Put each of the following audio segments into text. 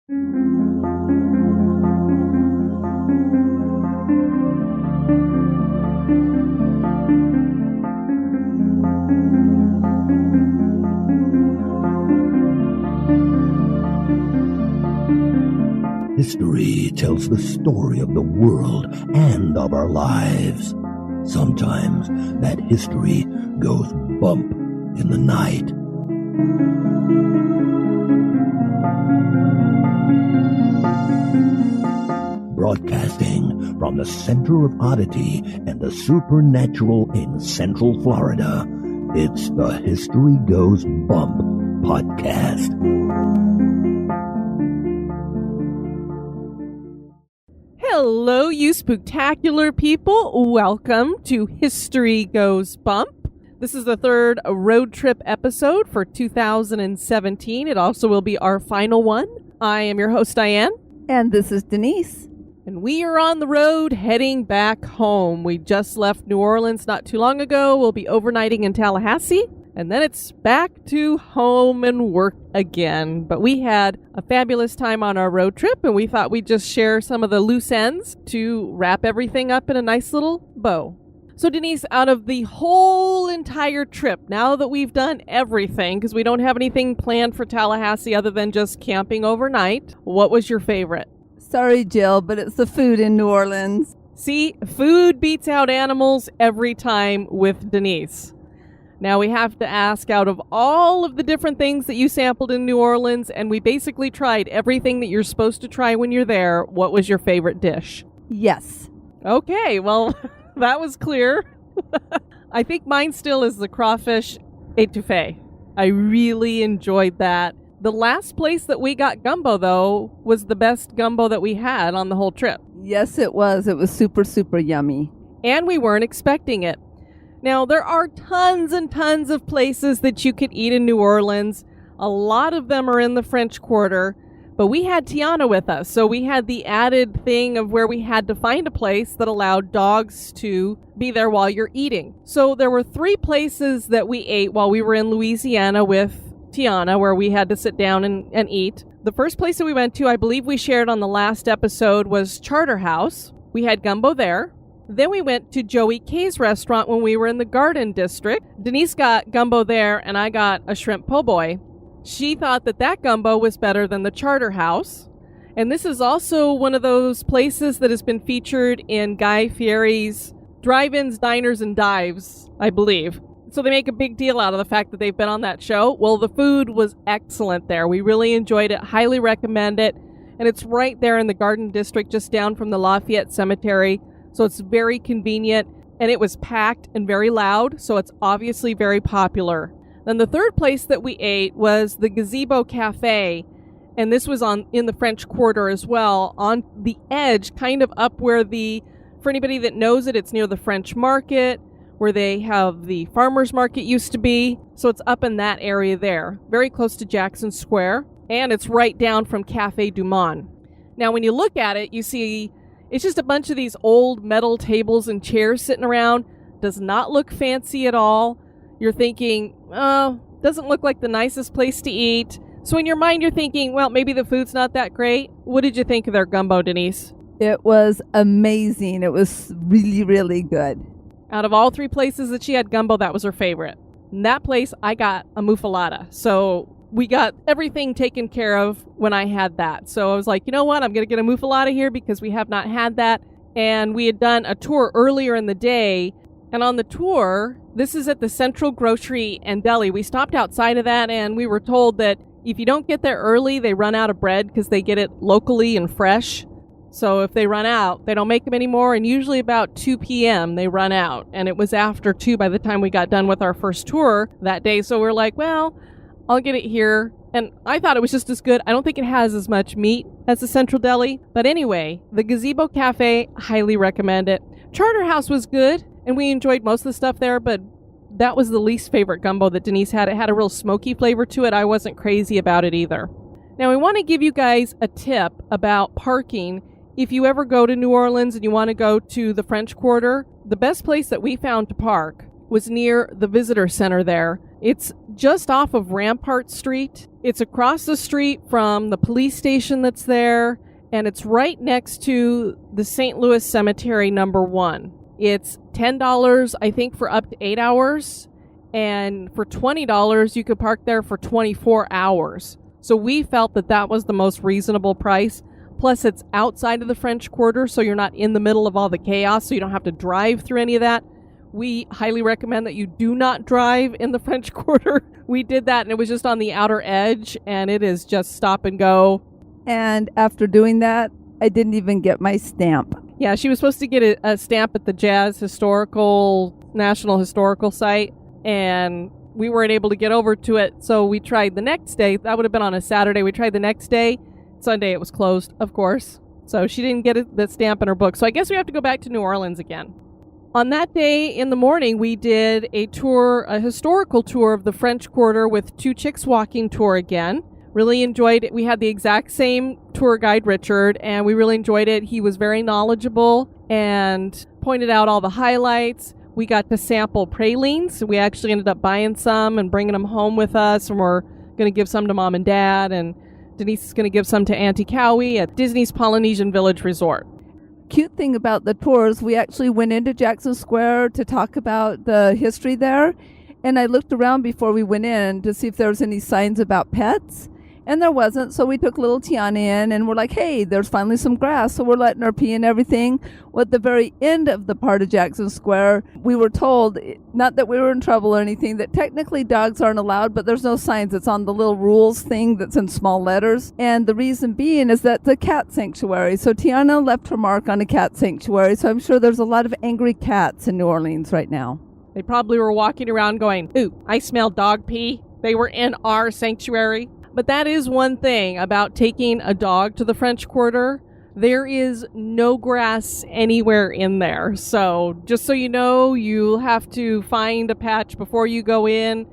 History tells the story of the world and of our lives. Sometimes that history goes bump in the night. Broadcasting from the center of oddity and the supernatural in Central Florida, it's the History Goes Bump podcast. Hello, you spooktacular people. Welcome to History Goes Bump. This is the third road trip episode for 2017. It also will be our final one. I am your host, Diane. And this is Denise. And we are on the road heading back home. We just left New Orleans not too long ago. We'll be overnighting in Tallahassee. And then it's back to home and work again. But we had a fabulous time on our road trip, and we thought we'd just share some of the loose ends to wrap everything up in a nice little bow. So Denise, out of the whole entire trip, now that we've done everything, because we don't have anything planned for Tallahassee other than just camping overnight, what was your favorite? Sorry, Jill, but it's the food in New Orleans. See, food beats out animals every time with Denise. Now we have to ask, out of all of the different things that you sampled in New Orleans, and we basically tried everything that you're supposed to try when you're there, what was your favorite dish? Yes. Okay, well, that was clear. I think mine still is the crawfish etouffee. I really enjoyed that. The last place that we got gumbo, though, was the best gumbo that we had on the whole trip. Yes, it was. It was super, super yummy. And we weren't expecting it. Now, there are tons and tons of places that you could eat in New Orleans. A lot of them are in the French Quarter, but we had Tiana with us, so we had the added thing of where we had to find a place that allowed dogs to be there while you're eating. So there were 3 places that we ate while we were in Louisiana with Tiana, where we had to sit down and eat. The first place that we went to, I believe we shared on the last episode, was Charter House. We had gumbo there. Then we went to Joey K's restaurant when we were in the Garden District. Denise got gumbo there, and I got a shrimp po' boy. She thought that gumbo was better than the Charter House. And this is also one of those places that has been featured in Guy Fieri's Drive-Ins, Diners, and Dives, I believe. So they make a big deal out of the fact that they've been on that show. Well, the food was excellent there. We really enjoyed it. Highly recommend it. And it's right there in the Garden District, just down from the Lafayette Cemetery. So it's very convenient, and it was packed and very loud, so it's obviously very popular. Then the third place that we ate was the Gazebo Cafe, and this was in the French Quarter as well, on the edge, kind of up where for anybody that knows it, it's near the French Market, where they have the farmers market used to be. So it's up in that area there, very close to Jackson Square, and it's right down from Café du Monde. Now, when you look at it, you see it's just a bunch of these old metal tables and chairs sitting around. Does not look fancy at all. You're thinking, oh, doesn't look like the nicest place to eat. So in your mind, you're thinking, well, maybe the food's not that great. What did you think of their gumbo, Denise? It was amazing. It was really, really good. Out of all 3 places that she had gumbo, that was her favorite. In that place, I got a muffalata. So we got everything taken care of when I had that. So I was like, you know what? I'm going to get a muffalata here because we have not had that. And we had done a tour earlier in the day. And on the tour, this is at the Central Grocery and Deli. We stopped outside of that, and we were told that if you don't get there early, they run out of bread because they get it locally and fresh. So if they run out, they don't make them anymore. And usually about 2 p.m. they run out. And it was after 2 by the time we got done with our first tour that day. So we're like, well, I'll get it here. And I thought it was just as good. I don't think it has as much meat as the Central Deli. But anyway, the Gazebo Cafe, highly recommend it. Charter House was good, and we enjoyed most of the stuff there, but that was the least favorite gumbo that Denise had. It had a real smoky flavor to it. I wasn't crazy about it either. Now, I want to give you guys a tip about parking. If you ever go to New Orleans and you want to go to the French Quarter, the best place that we found to park was near the visitor center there. It's just off of Rampart Street. It's across the street from the police station that's there, and it's right next to the St. Louis Cemetery number 1. It's $10, I think, for up to 8 hours, and for $20, you could park there for 24 hours. So we felt that that was the most reasonable price. Plus, it's outside of the French Quarter, so you're not in the middle of all the chaos, so you don't have to drive through any of that. We highly recommend that you do not drive in the French Quarter. We did that, and it was just on the outer edge, and it is just stop and go. And after doing that, I didn't even get my stamp. Yeah, she was supposed to get a stamp at the National Historical Site, and we weren't able to get over to it, so we tried the next day. That would have been on a Saturday. We tried the next day. Sunday, it was closed, of course. So she didn't get the stamp in her book. So I guess we have to go back to New Orleans again. On that day in the morning, we did a historical tour of the French Quarter with Two Chicks Walking tour again. Really enjoyed it. We had the exact same tour guide, Richard, and we really enjoyed it. He was very knowledgeable and pointed out all the highlights. We got to sample pralines. We actually ended up buying some and bringing them home with us, and we're going to give some to Mom and Dad, and Denise is going to give some to Auntie Cowie at Disney's Polynesian Village Resort. Cute thing about the tours, we actually went into Jackson Square to talk about the history there, and I looked around before we went in to see if there was any signs about pets, and there wasn't. So we took little Tiana in, and we're like, hey, there's finally some grass, so we're letting her pee and everything. Well, at the very end of the part of Jackson Square, we were told, not that we were in trouble or anything, that technically dogs aren't allowed, but there's no signs. It's on the little rules thing that's in small letters, and the reason being is that the cat sanctuary. So Tiana left her mark on a cat sanctuary, so I'm sure there's a lot of angry cats in New Orleans right now. They probably were walking around going, ooh, I smell dog pee. They were in our sanctuary. But that is one thing about taking a dog to the French Quarter. There is no grass anywhere in there. So just so you know, you'll have to find a patch before you go in.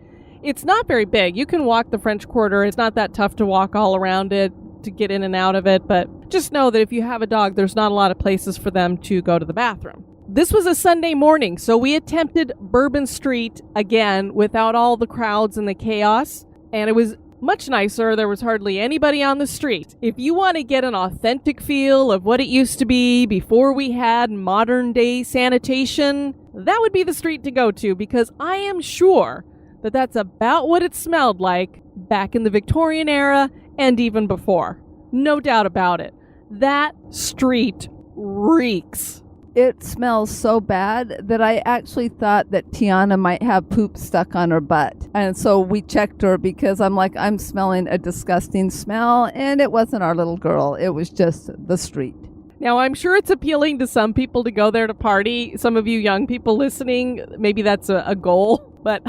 It's not very big. You can walk the French Quarter. It's not that tough to walk all around it to get in and out of it. But just know that if you have a dog, there's not a lot of places for them to go to the bathroom. This was a Sunday morning, so we attempted Bourbon Street again without all the crowds and the chaos. And it was much nicer. There was hardly anybody on the street. If you want to get an authentic feel of what it used to be before we had modern day sanitation, that would be the street to go to, because I am sure that that's about what it smelled like back in the Victorian era and even before. No doubt about it. That street reeks. It smells so bad that I actually thought that Tiana might have poop stuck on her butt. And so we checked her because I'm like, I'm smelling a disgusting smell. And it wasn't our little girl. It was just the street. Now, I'm sure it's appealing to some people to go there to party. Some of you young people listening, maybe that's a goal. But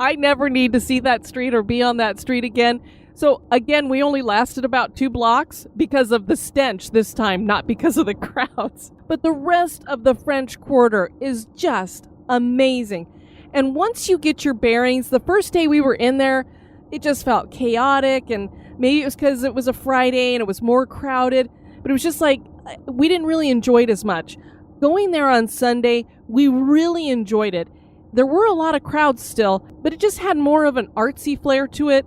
I never need to see that street or be on that street again. So again, we only lasted about 2 blocks because of the stench this time, not because of the crowds. But the rest of the French Quarter is just amazing. And once you get your bearings, the first day we were in there, it just felt chaotic, and maybe it was because it was a Friday and it was more crowded, but it was just like, we didn't really enjoy it as much. Going there on Sunday, we really enjoyed it. There were a lot of crowds still, but it just had more of an artsy flair to it.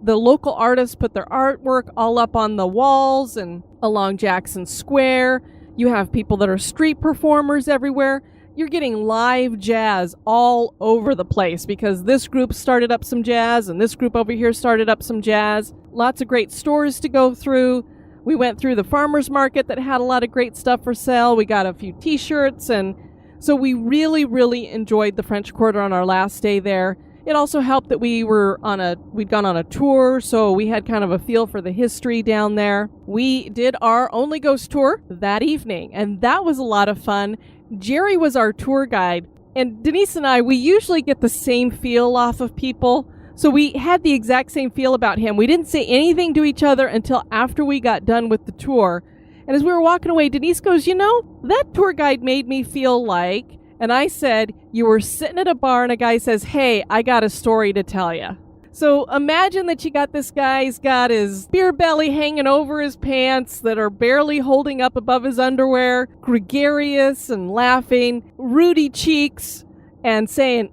The local artists put their artwork all up on the walls and along Jackson Square. You have people that are street performers everywhere. You're getting live jazz all over the place because this group started up some jazz and this group over here started up some jazz. Lots of great stores to go through. We went through the farmer's market that had a lot of great stuff for sale. We got a few t-shirts, and so we really, really enjoyed the French Quarter on our last day there. It also helped that we'd gone on a tour, so we had kind of a feel for the history down there. We did our only ghost tour that evening, and that was a lot of fun. Jerry was our tour guide, and Denise and I, we usually get the same feel off of people, so we had the exact same feel about him. We didn't say anything to each other until after we got done with the tour, and as we were walking away, Denise goes, you know, that tour guide made me feel like... And I said, you were sitting at a bar and a guy says, hey, I got a story to tell you. So imagine that you got this guy, he's got his beer belly hanging over his pants that are barely holding up above his underwear, gregarious and laughing, ruddy cheeks, and saying,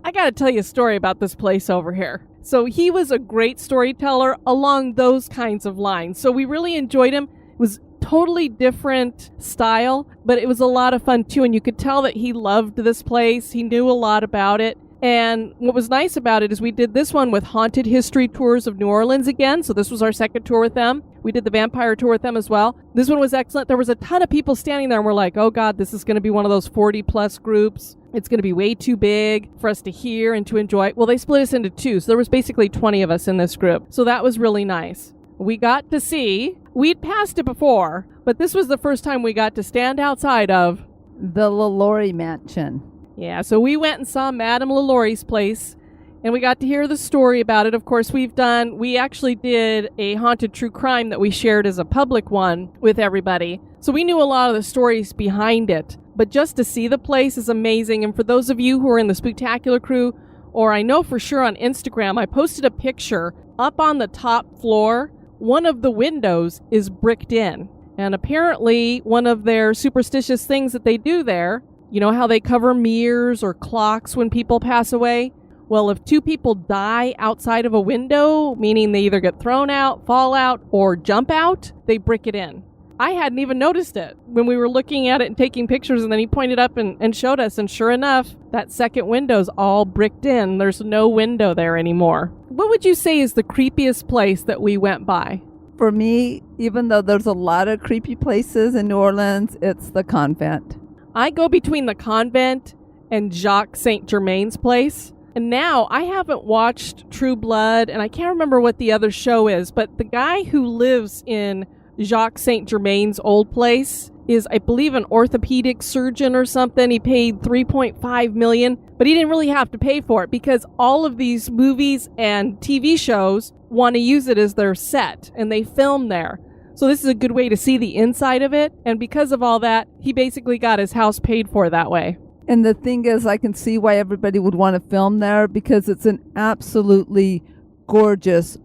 I got to tell you a story about this place over here. So he was a great storyteller along those kinds of lines. So we really enjoyed him. It was totally different style, but it was a lot of fun too. And you could tell that he loved this place. He knew a lot about it. And what was nice about it is we did this one with Haunted History Tours of New Orleans again. So this was our second tour with them. We did the vampire tour with them as well. This one was excellent. There was a ton of people standing there and we're like, oh God, this is going to be one of those 40 plus groups. It's going to be way too big for us to hear and to enjoy. Well, they split us into two. So there was basically 20 of us in this group. So that was really nice. We got to see, we'd passed it before, but this was the first time we got to stand outside of the LaLaurie Mansion. Yeah, so we went and saw Madame LaLaurie's place, and we got to hear the story about it. Of course, we actually did a haunted true crime that we shared as a public one with everybody. So we knew a lot of the stories behind it. But just to see the place is amazing. And for those of you who are in the Spooktacular crew, or I know for sure on Instagram, I posted a picture up on the top floor. One of the windows is bricked in. And apparently one of their superstitious things that they do there, you know how they cover mirrors or clocks when people pass away? Well, if two people die outside of a window, meaning they either get thrown out, fall out, or jump out, they brick it in. I hadn't even noticed it when we were looking at it and taking pictures, and then he pointed up and showed us, and sure enough, that second window's all bricked in. There's no window there anymore. What would you say is the creepiest place that we went by? For me, even though there's a lot of creepy places in New Orleans, it's the convent. I go between the convent and Jacques St. Germain's place. And now I haven't watched True Blood, and I can't remember what the other show is, but the guy who lives in Jacques St. Germain's old place is, I believe, an orthopedic surgeon or something. He paid $3.5 million, but he didn't really have to pay for it because all of these movies and TV shows want to use it as their set, and they film there. So this is a good way to see the inside of it. And because of all that, he basically got his house paid for that way. And the thing is, I can see why everybody would want to film there because it's an absolutely gorgeous.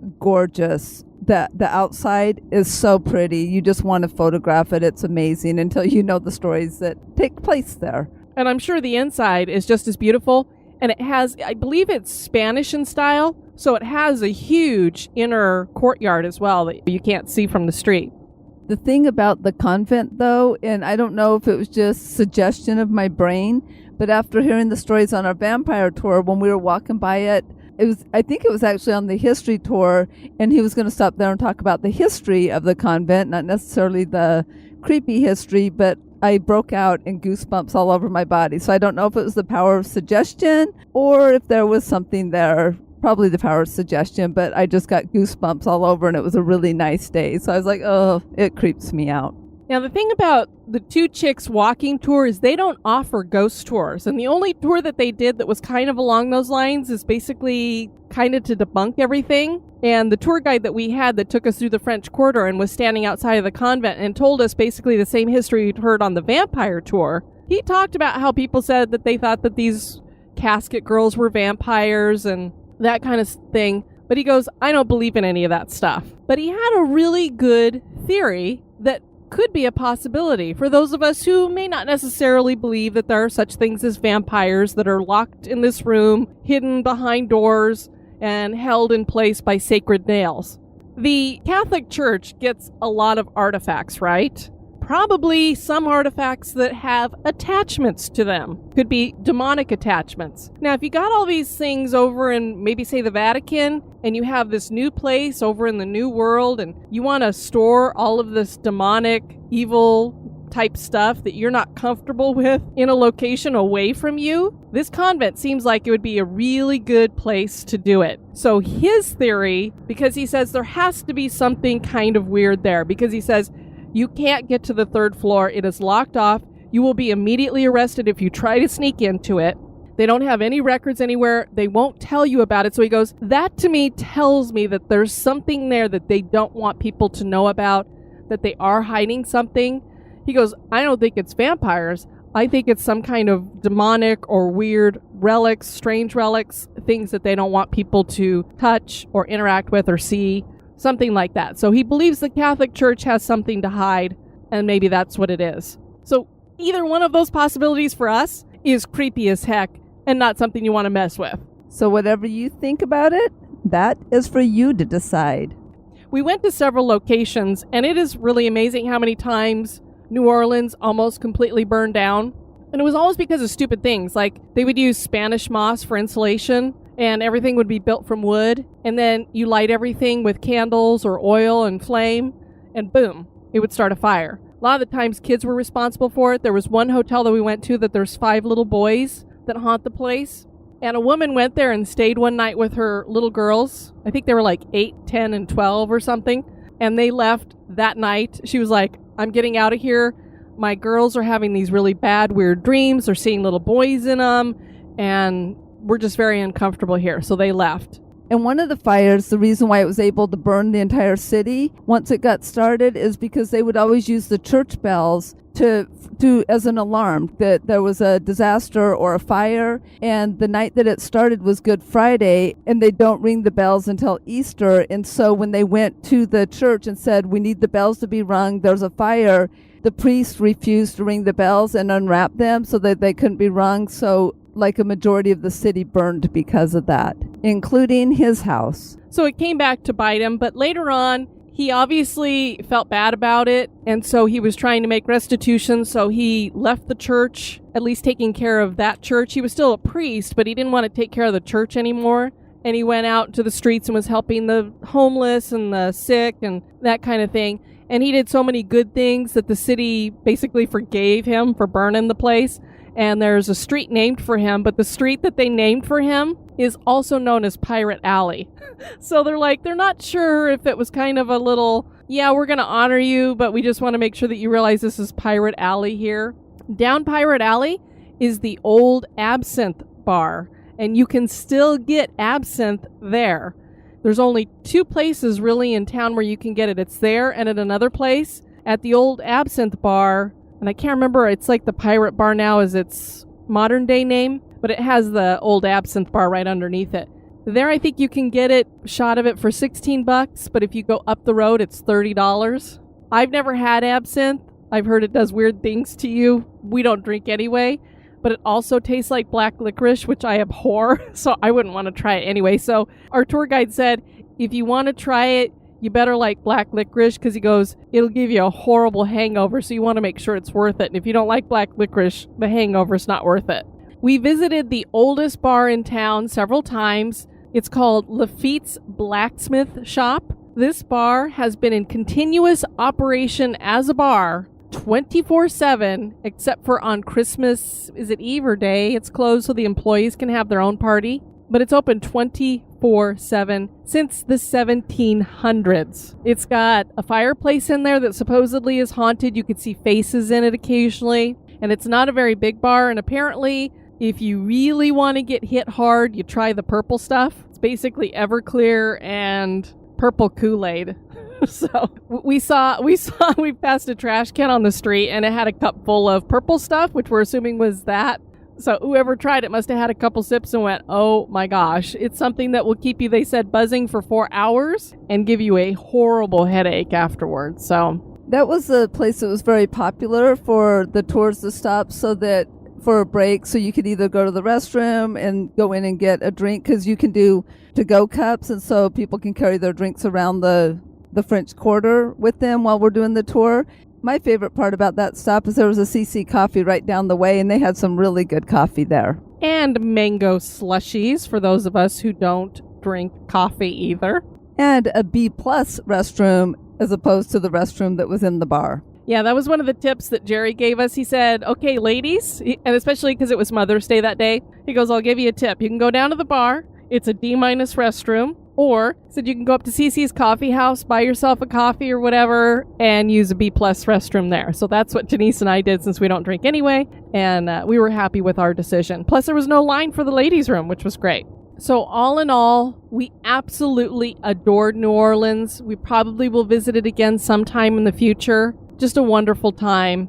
The outside is so pretty. You just want to photograph it. It's amazing until you know the stories that take place there. And I'm sure the inside is just as beautiful. And it has, I believe it's Spanish in style. So it has a huge inner courtyard as well that you can't see from the street. The thing about the convent, though, and I don't know if it was just suggestion of my brain, but after hearing the stories on our vampire tour, when we were walking by it, I think it was actually on the history tour, and he was going to stop there and talk about the history of the convent, not necessarily the creepy history, but I broke out in goosebumps all over my body. So I don't know if it was the power of suggestion or if there was something there. Probably the power of suggestion, but I just got goosebumps all over, and it was a really nice day. So I was like, oh, it creeps me out. Now, the thing about the Two Chicks walking tour is they don't offer ghost tours. And the only tour that they did that was kind of along those lines is basically kind of to debunk everything. And the tour guide that we had that took us through the French Quarter and was standing outside of the convent and told us basically the same history we'd heard on the vampire tour. He talked about how people said that they thought that these casket girls were vampires and that kind of thing. But he goes, I don't believe in any of that stuff. But he had a really good theory that could be a possibility for those of us who may not necessarily believe that there are such things as vampires that are locked in this room, hidden behind doors, and held in place by sacred nails. The Catholic Church gets a lot of artifacts, right? Probably some artifacts that have attachments to them. Could be demonic attachments. Now, if you got all these things over in maybe say the Vatican, and you have this new place over in the New World, and you want to store all of this demonic, evil type stuff that you're not comfortable with in a location away from you, this convent seems like it would be a really good place to do it. So his theory, because he says there has to be something kind of weird there, because he says, you can't get to the third floor. It is locked off. You will be immediately arrested if you try to sneak into it. They don't have any records anywhere. They won't tell you about it. So he goes, that to me tells me that there's something there that they don't want people to know about, that they are hiding something. He goes, I don't think it's vampires. I think it's some kind of demonic or weird relics, strange relics, things that they don't want people to touch or interact with or see. Something like that. So he believes the Catholic Church has something to hide, and maybe that's what it is. So either one of those possibilities for us is creepy as heck, and not something you want to mess with. So whatever you think about it, that is for you to decide. We went to several locations, and it is really amazing how many times New Orleans almost completely burned down. And it was always because of stupid things, like they would use Spanish moss for insulation, and everything would be built from wood, and then you light everything with candles or oil and flame, and boom, it would start a fire. A lot of the times kids were responsible for it. There was one hotel that we went to that there's 5 little boys that haunt the place. And a woman went there and stayed one night with her little girls. I think they were like 8, 10, and 12 or something. And they left that night. She was like, I'm getting out of here. My girls are having these really bad, weird dreams. They're seeing little boys in them. And we're just very uncomfortable here. So they left. And one of the fires, the reason why it was able to burn the entire city once it got started is because they would always use the church bells to as an alarm that there was a disaster or a fire. And the night that it started was Good Friday, and they don't ring the bells until Easter. And so when they went to the church and said, we need the bells to be rung, there's a fire, the priest refused to ring the bells and unwrap them so that they couldn't be rung. So like a majority of the city burned because of that, including his house. So it came back to bite him, but later on, he obviously felt bad about it, and so he was trying to make restitution, so he left the church, at least taking care of that church. He was still a priest, but he didn't want to take care of the church anymore, and he went out to the streets and was helping the homeless and the sick and that kind of thing. And he did so many good things that the city basically forgave him for burning the place. And there's a street named for him, but the street that they named for him is also known as Pirate Alley. So they're not sure if it was kind of a little, yeah, we're going to honor you, but we just want to make sure that you realize this is Pirate Alley here. Down Pirate Alley is the old Absinthe Bar, and you can still get absinthe there. There's only 2 places really in town where you can get it. It's there and at another place. At the old Absinthe Bar, and I can't remember, it's like the Pirate Bar now is its modern day name, but it has the old Absinthe Bar right underneath it. There I think you can get it, shot of it for $16, but if you go up the road, it's $30. I've never had absinthe. I've heard it does weird things to you. We don't drink anyway, but it also tastes like black licorice, which I abhor, so I wouldn't want to try it anyway. So our tour guide said, if you want to try it, you better like black licorice, because he goes, it'll give you a horrible hangover, so you want to make sure it's worth it. And if you don't like black licorice, the hangover's not worth it. We visited the oldest bar in town several times. It's called Lafitte's Blacksmith Shop. This bar has been in continuous operation as a bar 24/7, except for on Christmas, is it Eve or Day? It's closed so the employees can have their own party. But it's open 24/7 since the 1700s. It's got a fireplace in there that supposedly is haunted. You could see faces in it occasionally. And it's not a very big bar. And apparently, if you really want to get hit hard, you try the purple stuff. It's basically Everclear and purple Kool-Aid. So we passed a trash can on the street, and it had a cup full of purple stuff, which we're assuming was that. So whoever tried it must have had a couple sips and went, oh my gosh, it's something that will keep you, they said, buzzing for 4 hours and give you a horrible headache afterwards. So that was a place that was very popular for the tours to stop so that for a break, so you could either go to the restroom and go in and get a drink, because you can do to-go cups, and so people can carry their drinks around the French Quarter with them while we're doing the tour. My favorite part about that stop is there was a CC Coffee right down the way, and they had some really good coffee there. And mango slushies for those of us who don't drink coffee either. And a B+ restroom as opposed to the restroom that was in the bar. Yeah, that was one of the tips that Jerry gave us. He said, okay, ladies, and especially because it was Mother's Day that day, he goes, I'll give you a tip. You can go down to the bar. It's a D- restroom. Or, said you can go up to CC's Coffee House, buy yourself a coffee or whatever, and use a B+ restroom there. So that's what Denise and I did, since we don't drink anyway, and we were happy with our decision. Plus, there was no line for the ladies' room, which was great. So all in all, we absolutely adored New Orleans. We probably will visit it again sometime in the future. Just a wonderful time.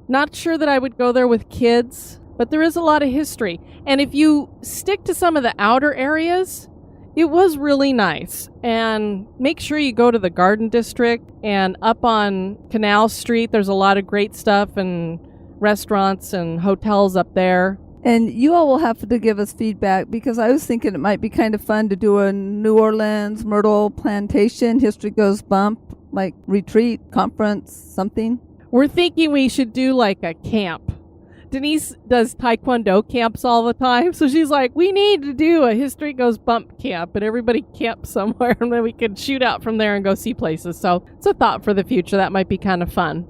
Not sure that I would go there with kids, but there is a lot of history. And if you stick to some of the outer areas, it was really nice. And make sure you go to the Garden District, and up on Canal Street, there's a lot of great stuff and restaurants and hotels up there. And you all will have to give us feedback, because I was thinking it might be kind of fun to do a New Orleans Myrtle Plantation History Goes Bump, like retreat, conference, something. We're thinking we should do like a camp. Denise does Taekwondo camps all the time, so she's like, we need to do a History Goes Bump camp, and everybody camp somewhere, and then we can shoot out from there and go see places. So it's a thought for the future. That might be kind of fun.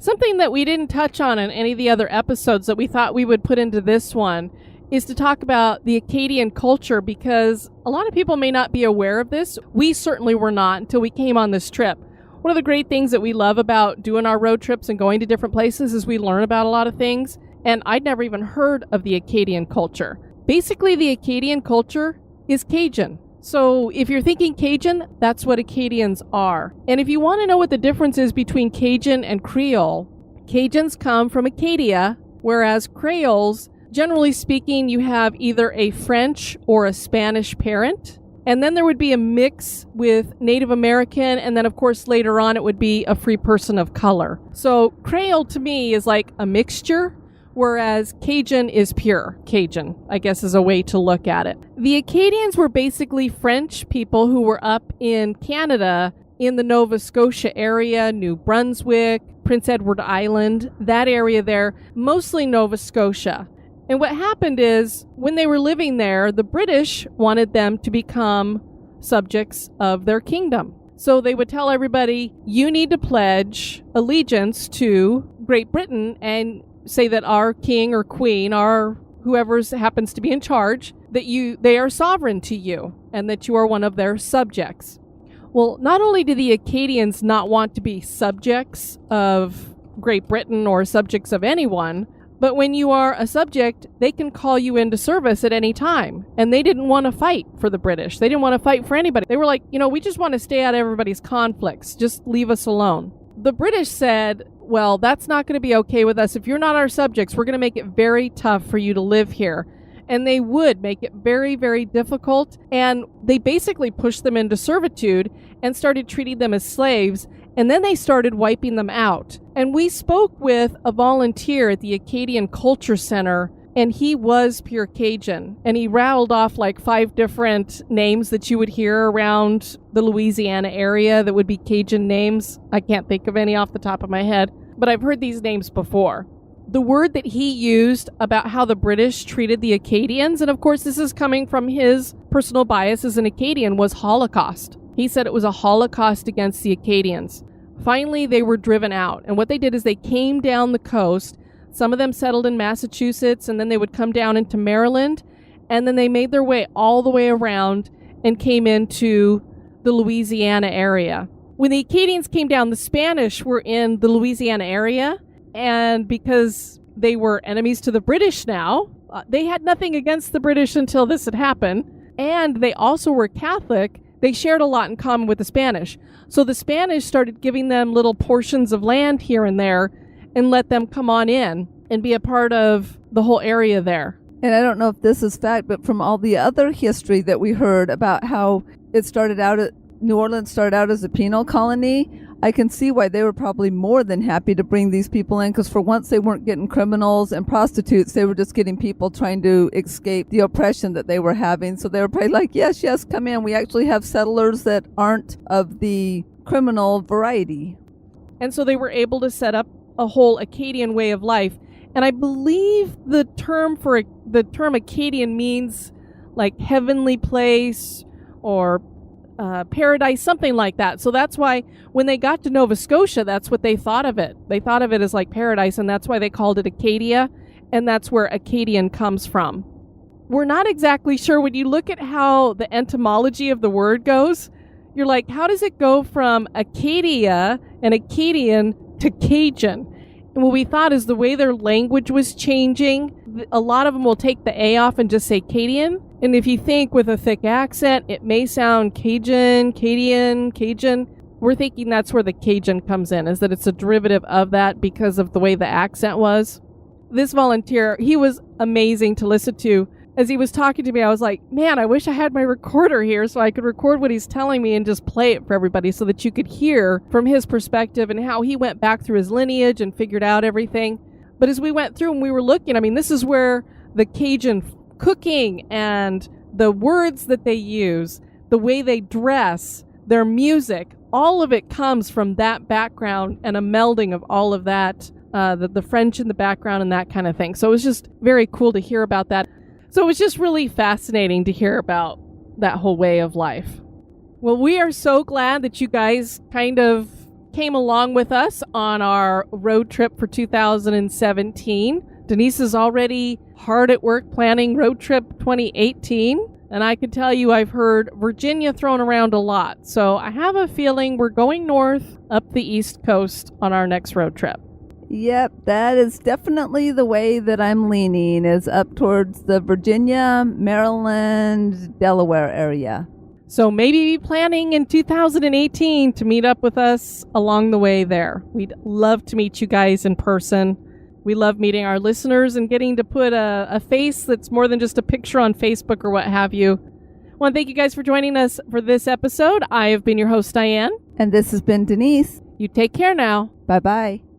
Something that we didn't touch on in any of the other episodes that we thought we would put into this one is to talk about the Acadian culture, because a lot of people may not be aware of this. We certainly were not until we came on this trip. One of the great things that we love about doing our road trips and going to different places is we learn about a lot of things, and I'd never even heard of the Acadian culture. Basically, the Acadian culture is Cajun. So if you're thinking Cajun, that's what Acadians are. And if you want to know what the difference is between Cajun and Creole, Cajuns come from Acadia, whereas Creoles, generally speaking, you have either a French or a Spanish parent. And then there would be a mix with Native American, and then of course later on it would be a free person of color. So Creole to me is like a mixture, whereas Cajun is pure Cajun, I guess is a way to look at it. The Acadians were basically French people who were up in Canada in the Nova Scotia area, New Brunswick, Prince Edward Island, that area there, mostly Nova Scotia. And what happened is, when they were living there, the British wanted them to become subjects of their kingdom. So they would tell everybody, you need to pledge allegiance to Great Britain and say that our king or queen, or whoever happens to be in charge, that they are sovereign to you and that you are one of their subjects. Well, not only do the Acadians not want to be subjects of Great Britain or subjects of anyone, but when you are a subject, they can call you into service at any time. And they didn't want to fight for the British. They didn't want to fight for anybody. They were like, we just want to stay out of everybody's conflicts. Just leave us alone. The British said, well, that's not going to be okay with us. If you're not our subjects, we're going to make it very tough for you to live here. And they would make it very, very difficult. And they basically pushed them into servitude and started treating them as slaves. And then they started wiping them out. And we spoke with a volunteer at the Acadian Culture Center, and he was pure Cajun. And he rattled off like 5 different names that you would hear around the Louisiana area that would be Cajun names. I can't think of any off the top of my head, but I've heard these names before. The word that he used about how the British treated the Acadians, and of course this is coming from his personal bias as an Acadian, was Holocaust. He said it was a Holocaust against the Acadians. Finally, they were driven out. And what they did is they came down the coast. Some of them settled in Massachusetts, and then they would come down into Maryland. And then they made their way all the way around and came into the Louisiana area. When the Acadians came down, the Spanish were in the Louisiana area. And because they were enemies to the British now, they had nothing against the British until this had happened. And they also were Catholic. They shared a lot in common with the Spanish. So the Spanish started giving them little portions of land here and there and let them come on in and be a part of the whole area there. And I don't know if this is fact, but from all the other history that we heard about how it started out New Orleans started out as a penal colony, I can see why they were probably more than happy to bring these people in, because for once they weren't getting criminals and prostitutes, they were just getting people trying to escape the oppression that they were having. So they were probably like, yes, come in. We actually have settlers that aren't of the criminal variety. And so they were able to set up a whole Acadian way of life. And I believe the term Acadian means like heavenly place or paradise, something like that. So that's why when they got to Nova Scotia, that's what they thought of it. They thought of it as like paradise, and that's why they called it Acadia, and that's where Acadian comes from. We're not exactly sure. When you look at how the etymology of the word goes, you're like, how does it go from Acadia and Acadian to Cajun? And what we thought is the way their language was changing, a lot of them will take the A off and just say Acadian. And if you think with a thick accent, it may sound Cajun, Acadian, Cajun. We're thinking that's where the Cajun comes in, is that it's a derivative of that because of the way the accent was. This volunteer, he was amazing to listen to. As he was talking to me, I was like, man, I wish I had my recorder here so I could record what he's telling me and just play it for everybody so that you could hear from his perspective and how he went back through his lineage and figured out everything. But as we went through and we were looking, I mean, this is where the Cajun cooking and the words that they use, the way they dress, their music, all of it comes from that background and a melding of all of that, the French in the background and that kind of thing. So it was just very cool to hear about that. So it was just really fascinating to hear about that whole way of life. Well, we are so glad that you guys kind of came along with us on our road trip for 2017. Denise is already hard at work planning Road Trip 2018. And I can tell you I've heard Virginia thrown around a lot. So I have a feeling we're going north up the East Coast on our next road trip. Yep, that is definitely the way that I'm leaning, is up towards the Virginia, Maryland, Delaware area. So maybe be planning in 2018 to meet up with us along the way there. We'd love to meet you guys in person. We love meeting our listeners and getting to put a face that's more than just a picture on Facebook or what have you. I want to thank you guys for joining us for this episode. I have been your host, Diane. And this has been Denise. You take care now. Bye-bye.